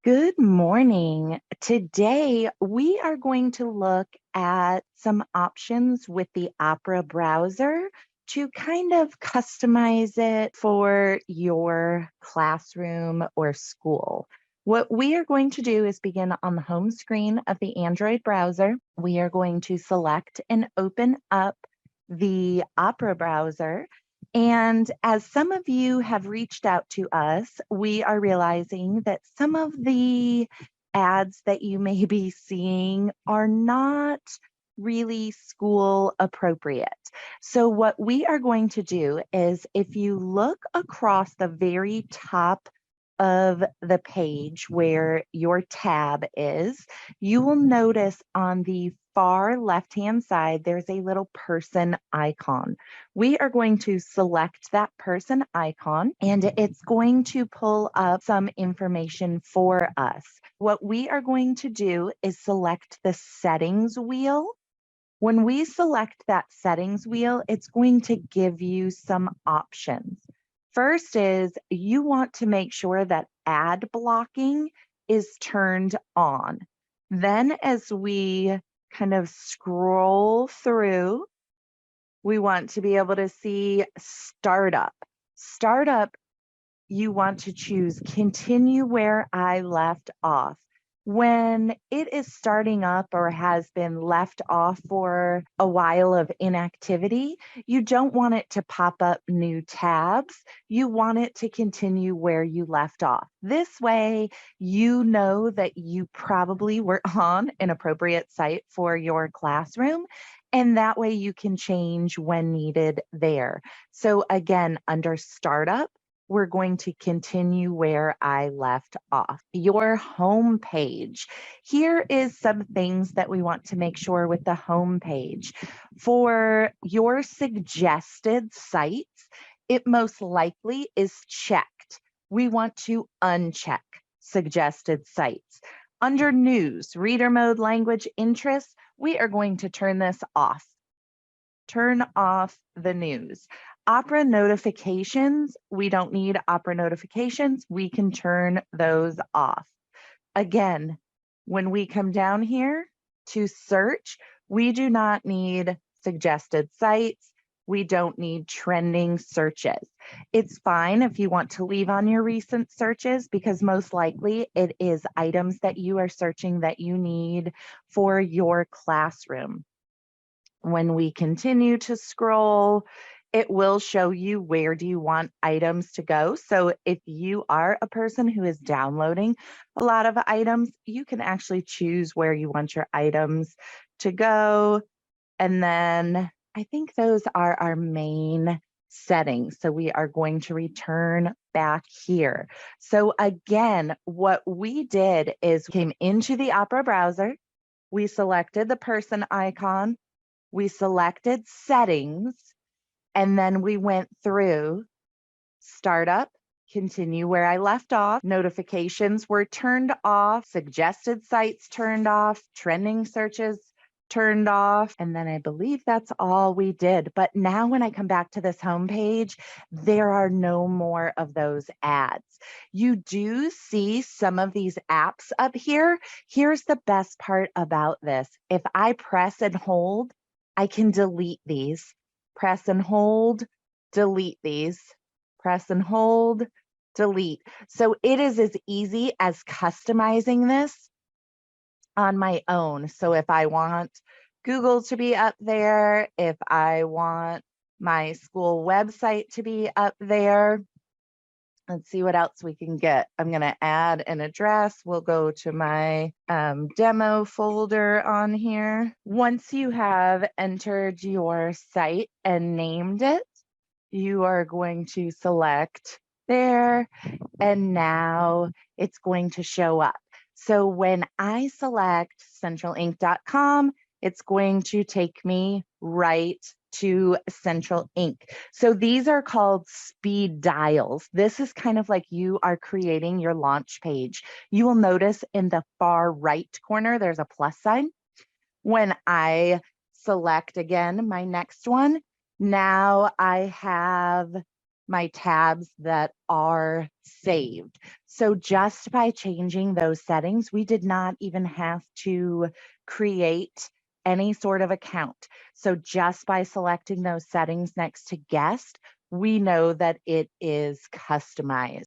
Good morning. Today, we are going to look at some options with the Opera browser to kind of customize it for your classroom or school. What we are going to do is begin on the home screen of the Android browser. We are going to select and open up the Opera browser. And as some of you have reached out to us, we are realizing that some of the ads that you may be seeing are not really school appropriate. So what we are going to do is if you look across the very top of the page where your tab is, you will notice on the far left-hand side, there's a little person icon. We are going to select that person icon and it's going to pull up some information for us. What we are going to do is select the settings wheel. When we select that settings wheel, it's going to give you some options. First is you want to make sure that ad blocking is turned on. Then as we kind of scroll through, we want to be able to see startup. Startup, you want to choose continue where I left off. When it is starting up or has been left off for a while of inactivity, you don't want it to pop up new tabs. You want it to continue where you left off. This way, you know that you probably were on an appropriate site for your classroom. And that way you can change when needed there. So again, under startup, we're going to continue where I left off. Your home page. Here is some things that we want to make sure with the home page. For your suggested sites, it most likely is checked. We want to uncheck suggested sites. Under news, reader mode, language, interests, we are going to turn this off. Turn off the news. Opera notifications, we don't need Opera notifications. We can turn those off. Again, when we come down here to search, we do not need suggested sites. We don't need trending searches. It's fine if you want to leave on your recent searches because most likely it is items that you are searching that you need for your classroom. When we continue to scroll, it will show you where do you want items to go. So if you are a person who is downloading a lot of items, you can actually choose where you want your items to go. And then I think those are our main settings. So we are going to return back here. So again, what we did is came into the Opera browser, we selected the person icon, we selected settings, and then we went through startup, continue where I left off, notifications were turned off, suggested sites turned off, trending searches turned off, and then I believe that's all we did. But now when I come back to this homepage, there are no more of those ads. You do see some of these apps up here. Here's the best part about this. If I press and hold, I can delete these. Press and hold, delete these. Press and hold, delete. So it is as easy as customizing this on my own. So if I want Google to be up there, if I want my school website to be up there, let's see what else we can get. I'm going to add an address. We'll go to my demo folder on here. Once you have entered your site and named it, you are going to select there, and now it's going to show up. So when I select centralinc.com, it's going to take me right to Central Ink. So these are called speed dials. This is kind of like you are creating your launch page. You will notice in the far right corner, there's a plus sign. When I select again my next one, now I have my tabs that are saved. So just by changing those settings, we did not even have to create any sort of account. So just by selecting those settings next to guest, we know that it is customized.